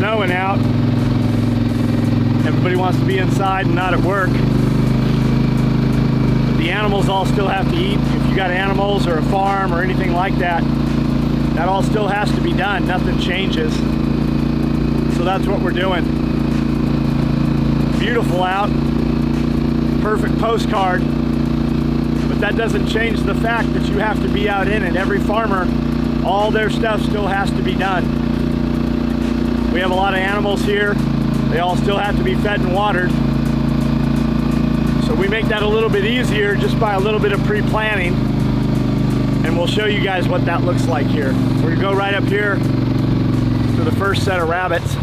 snowing out. Everybody wants to be inside and not at work. But the animals all still have to eat. If you got animals or a farm or anything like that, that all still has to be done. Nothing changes. So that's what we're doing. Beautiful out. Perfect postcard. But that doesn't change the fact that you have to be out in it. Every farmer, all their stuff still has to be done. We have a lot of animals here. They all still have to be fed and watered. So we make that a little bit easier just by a little bit of pre-planning. And we'll show you guys what that looks like here. We're gonna go right up here to the first set of rabbits,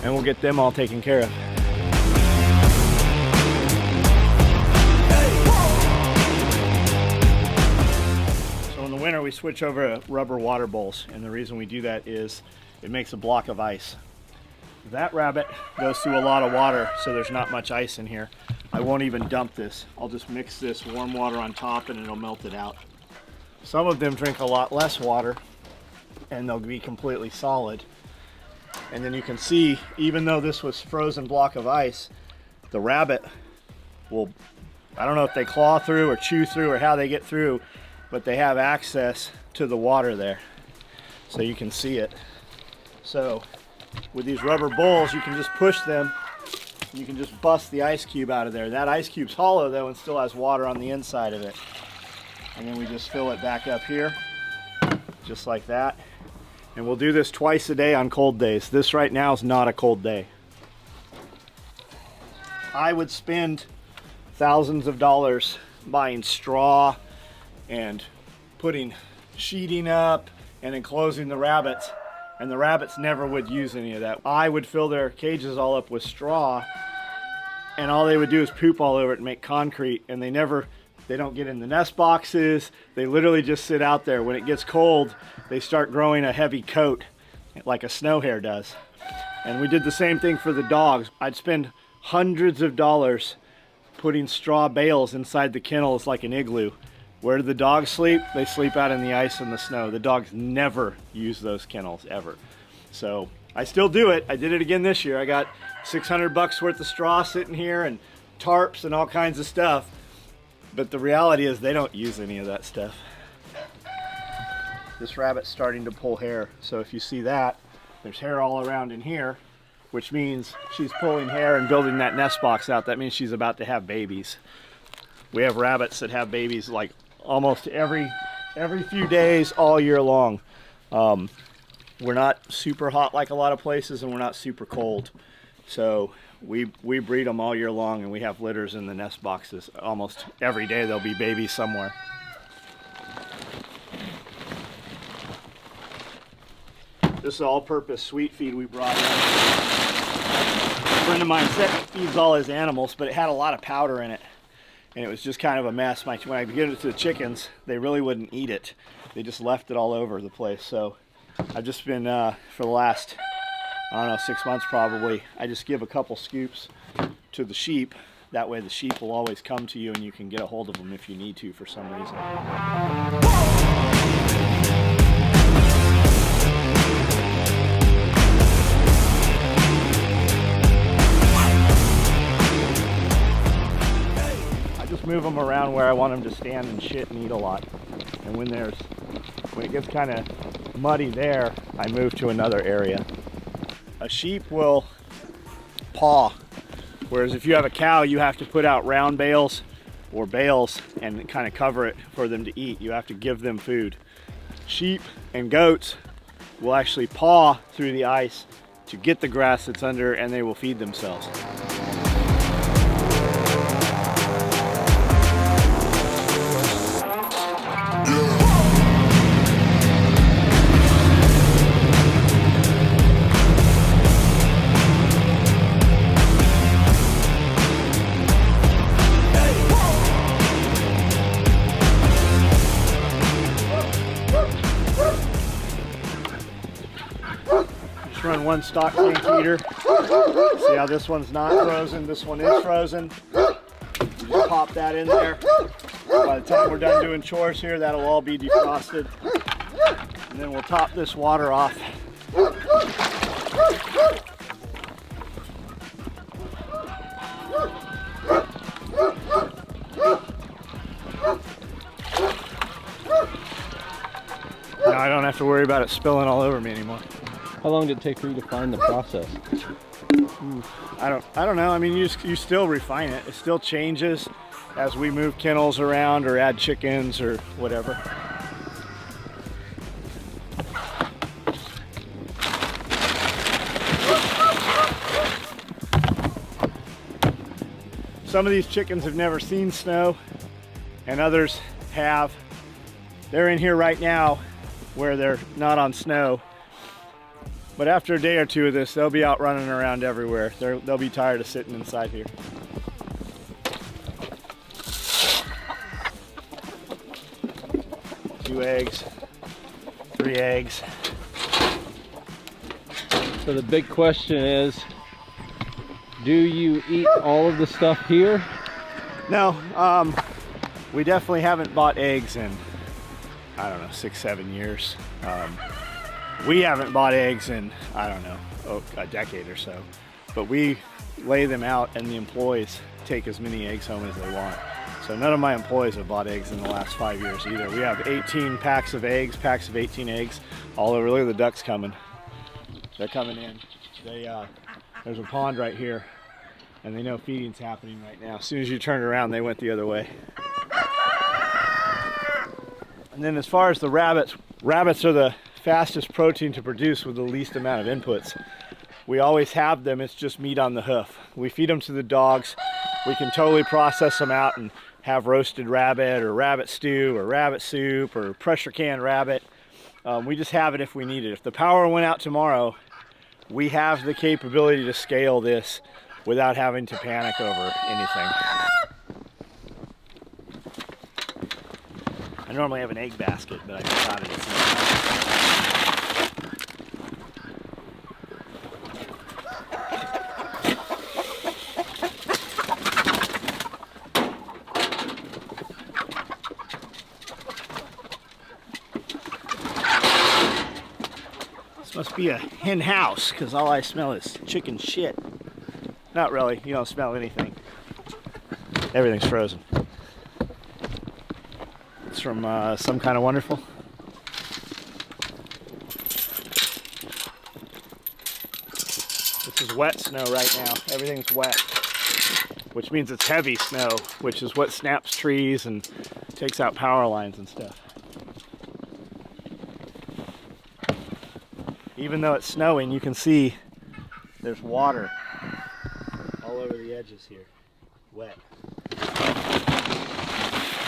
and we'll get them all taken care of. So in the winter we switch over to rubber water bowls, and the reason we do that is it makes a block of ice. That rabbit goes through a lot of water, so there's not much ice in here. I won't even dump this. I'll just mix this warm water on top and it'll melt it out. Some of them drink a lot less water and they'll be completely solid. And then you can see, even though this was frozen block of ice, the rabbit will, I don't know if they claw through or chew through or how they get through, but they have access to the water there. So you can see it. So with these rubber bowls, you can just push them. You can just bust the ice cube out of there. That ice cube's hollow though and still has water on the inside of it. And then we just fill it back up here, just like that. And we'll do this twice a day on cold days. This right now is not a cold day. I would spend thousands of dollars buying straw and putting sheeting up and enclosing the rabbits. And the rabbits never would use any of that. I would fill their cages all up with straw, and all they would do is poop all over it and make concrete, and they don't get in the nest boxes. They literally just sit out there. When it gets cold, they start growing a heavy coat like a snow hare does. And we did the same thing for the dogs. I'd spend hundreds of dollars putting straw bales inside the kennels like an igloo. Where do the dogs sleep? They sleep out in the ice and the snow. The dogs never use those kennels, ever. So I still do it. I did it again this year. I got $600 worth of straw sitting here and tarps and all kinds of stuff. But the reality is they don't use any of that stuff. This rabbit's starting to pull hair. So if you see that, there's hair all around in here, which means she's pulling hair and building that nest box out. That means she's about to have babies. We have rabbits that have babies like almost every few days all year long. We're not super hot like a lot of places, and we're not super cold, so we breed them all year long, and we have litters in the nest boxes. Almost every day there'll be babies somewhere. This is all-purpose sweet feed we brought in. A friend of mine said he feeds all his animals, but it had a lot of powder in it. And it was just kind of a mess. When I gave it to the chickens, they really wouldn't eat it. They just left it all over the place. So I've just been, for the last, I don't know, 6 months probably, I just give a couple scoops to the sheep. That way the sheep will always come to you and you can get a hold of them if you need to for some reason. Move them around where I want them to stand and shit and eat a lot. And when it gets kind of muddy there, I move to another area. A sheep will paw, whereas if you have a cow, you have to put out round bales or bales and kind of cover it for them to eat. You have to give them food. Sheep and goats will actually paw through the ice to get the grass that's under, and they will feed themselves. Run one stock tank heater. See how this one's not frozen, this one is frozen. You just pop that in there. By the time we're done doing chores here, that'll all be defrosted. And then we'll top this water off Now I don't have to worry about it spilling all over me anymore. How long did it take for you to find the process? I don't know. I mean, you still refine it. It still changes as we move kennels around or add chickens or whatever. Some of these chickens have never seen snow, and others have. They're in here right now where they're not on snow. But after a day or two of this, they'll be out running around everywhere. They'll be tired of sitting inside here. Two eggs, 3 eggs. So the big question is, do you eat all of the stuff here? No, we definitely haven't bought eggs in, I don't know, 6-7 years. We haven't bought eggs in, I don't know, a decade or so. But we lay them out and the employees take as many eggs home as they want. So none of my employees have bought eggs in the last 5 years either. We have 18 packs of 18 eggs all over. Look at the ducks coming. They're coming in. There's a pond right here and they know feeding's happening right now. As soon as you turn around, they went the other way. And then as far as the rabbits are the fastest protein to produce with the least amount of inputs. We always have them, it's just meat on the hoof. We feed them to the dogs. We can totally process them out and have roasted rabbit or rabbit stew or rabbit soup or pressure canned rabbit. We just have it if we need it. If the power went out tomorrow, we have the capability to scale this without having to panic over anything. I normally have an egg basket, but I forgot it. This must be a hen house, because all I smell is chicken shit. Not really, you don't smell anything. Everything's frozen. It's from Some Kind of Wonderful. This is wet snow right now. Everything's wet, which means it's heavy snow, which is what snaps trees and takes out power lines and stuff. Even though it's snowing, you can see there's water all over the edges here. Wet.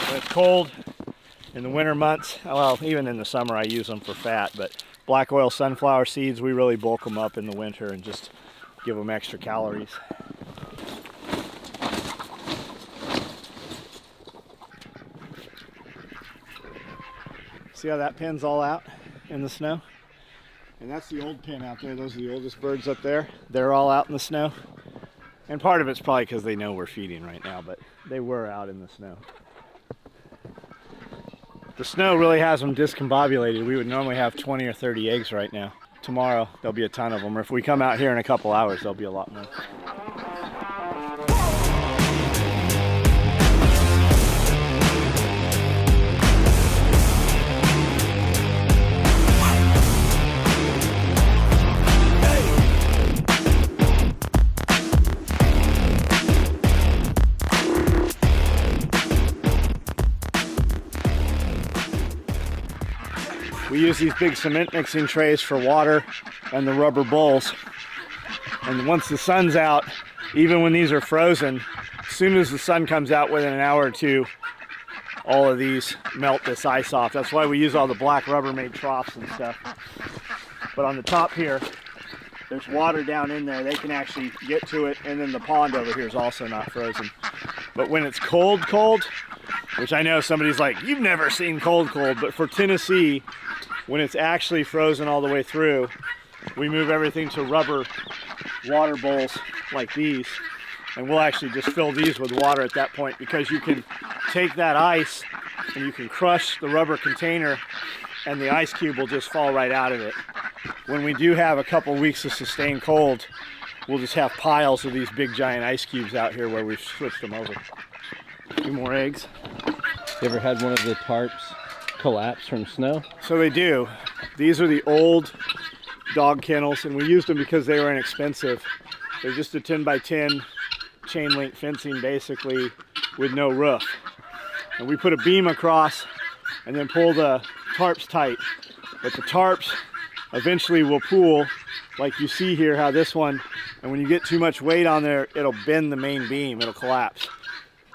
When it's cold in the winter months, well, even in the summer I use them for fat, but black oil sunflower seeds, we really bulk them up in the winter and just give them extra calories. See how that pin's all out in the snow? And that's the old pin out there. Those are the oldest birds up there. They're all out in the snow. And part of it's probably because they know we're feeding right now, but they were out in the snow. The snow really has them discombobulated. We would normally have 20 or 30 eggs right now. Tomorrow, there'll be a ton of them. Or if we come out here in a couple hours, there'll be a lot more. We use these big cement mixing trays for water and the rubber bowls. And once the sun's out, even when these are frozen, as soon as the sun comes out within an hour or two, all of these melt this ice off. That's why we use all the black Rubbermaid troughs and stuff. But on the top here, there's water down in there. They can actually get to it, and then the pond over here is also not frozen. But when it's cold, which I know somebody's like, you've never seen cold, but for Tennessee, when it's actually frozen all the way through, we move everything to rubber water bowls like these, and we'll actually just fill these with water at that point, because you can take that ice and you can crush the rubber container and the ice cube will just fall right out of it. when we do have a couple weeks of sustained cold, we'll just have piles of these big giant ice cubes out here where we've switched them over. A few more eggs. You ever had one of the tarps collapse from snow? So they do. These are the old dog kennels, and we used them because they were inexpensive. They're just a 10 by 10 chain link fencing basically with no roof. And we put a beam across and then pull the tarps tight. But the tarps eventually will pool, like you see here how this one, and when you get too much weight on there, it'll bend the main beam, it'll collapse.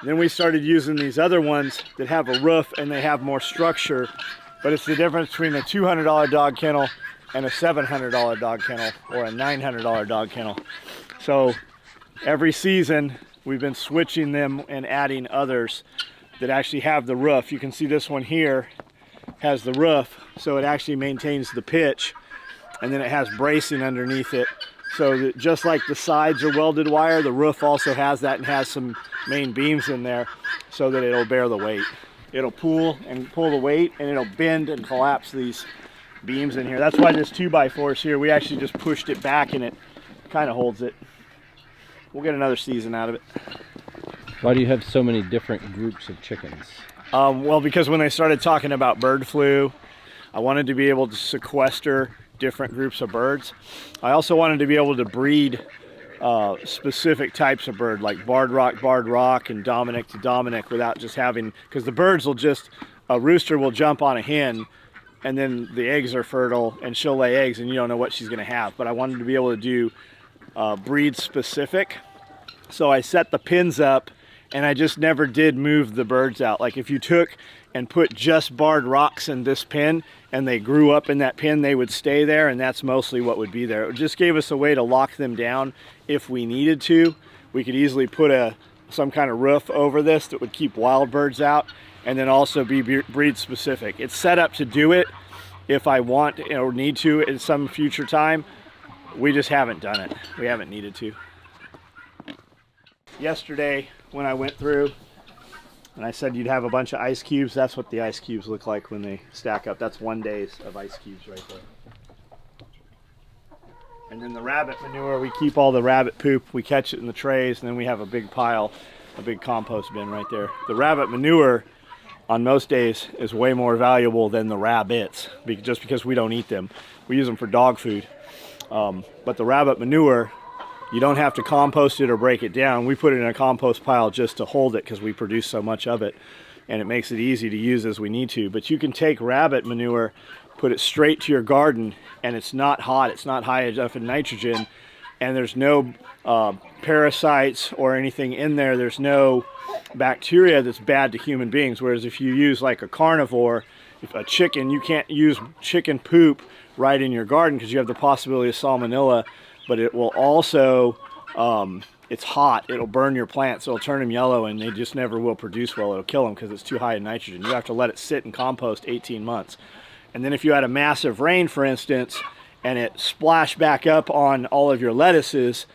Then we started using these other ones that have a roof and they have more structure, but it's the difference between a $200 dog kennel and a $700 dog kennel or a $900 dog kennel. So every season we've been switching them and adding others that actually have the roof. You can see this one here has the roof, so it actually maintains the pitch, and then it has bracing underneath it, so that just like the sides are welded wire, the roof also has that and has some main beams in there so that it'll bear the weight. It'll pull and pull the weight, and it'll bend and collapse these beams in here. That's why this 2x4 is here. We actually just pushed it back and it kind of holds it. We'll get another season out of it. Why do you have so many different groups of chickens? Well, because when they started talking about bird flu, I wanted to be able to sequester different groups of birds. I also wanted to be able to breed specific types of bird, like barred rock, and Dominic to Dominic, without just having, because the birds will just, a rooster will jump on a hen, and then the eggs are fertile, and she'll lay eggs, and you don't know what she's going to have. But I wanted to be able to do breed specific, so I set the pins up, and I just never did move the birds out. Like if you took and put just barred rocks in this pen and they grew up in that pen, they would stay there, and that's mostly what would be there. It just gave us a way to lock them down if we needed to. We could easily put some kind of roof over this that would keep wild birds out, and then also be breed specific. It's set up to do it if I want or need to in some future time. We just haven't done it. We haven't needed to. Yesterday when I went through and I said you'd have a bunch of ice cubes, that's what the ice cubes look like when they stack up. That's 1 day of ice cubes right there. And then the rabbit manure, we keep all the rabbit poop, we catch it in the trays, and then we have a big pile, a big compost bin right there. The rabbit manure on most days is way more valuable than the rabbits, just because we don't eat them. We use them for dog food. But the rabbit manure, you don't have to compost it or break it down. We put it in a compost pile just to hold it because we produce so much of it, and it makes it easy to use as we need to. But you can take rabbit manure, put it straight to your garden, and it's not hot, it's not high enough in nitrogen, and there's no parasites or anything in there. There's no bacteria that's bad to human beings. Whereas if you use like a carnivore, if a chicken, you can't use chicken poop right in your garden because you have the possibility of salmonella. But it will also, it's hot, it'll burn your plants, so it'll turn them yellow, and they just never will produce well. It'll kill them because it's too high in nitrogen. You have to let it sit and compost 18 months. And then if you had a massive rain, for instance, and it splashed back up on all of your lettuces,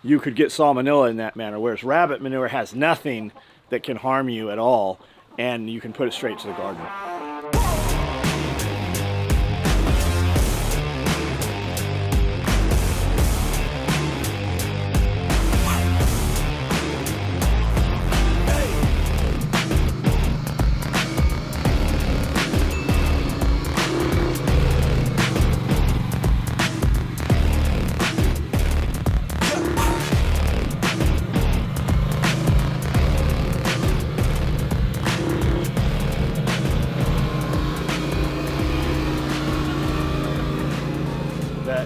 you could get salmonella in that manner. Whereas rabbit manure has nothing that can harm you at all, and you can put it straight to the garden.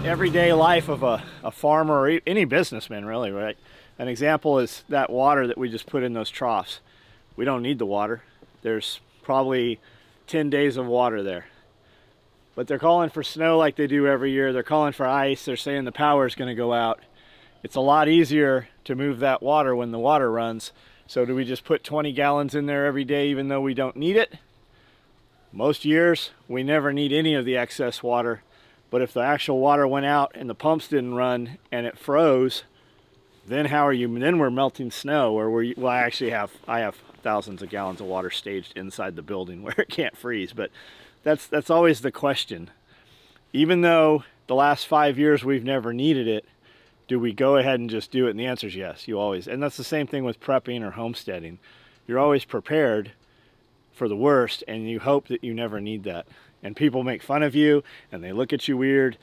Everyday life of a farmer or any businessman, really, right? An example is that water that we just put in those troughs. We don't need the water. There's probably 10 days of water there. But they're calling for snow like they do every year. They're calling for ice. They're saying the power is going to go out. It's a lot easier to move that water when the water runs. So do we just put 20 gallons in there every day even though we don't need it? Most years, we never need any of the excess water. But if the actual water went out and the pumps didn't run and it froze, then how are you? Then we're melting snow, or well, I have thousands of gallons of water staged inside the building where it can't freeze. But that's always the question. Even though the last 5 years we've never needed it, do we go ahead and just do it? And the answer is yes, you always. And that's the same thing with prepping or homesteading. You're always prepared for the worst, and you hope that you never need that. And people make fun of you, and they look at you weird,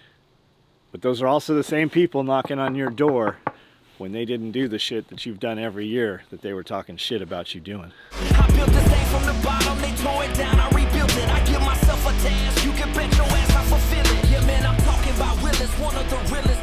but those are also the same people knocking on your door when they didn't do the shit that you've done every year that they were talking shit about you doing. I built this thing from the bottom, they tore it down, I rebuilt it. I give myself a task, you can bet your ass I fulfill it. Yeah man, I'm talking about realest, one of the realest.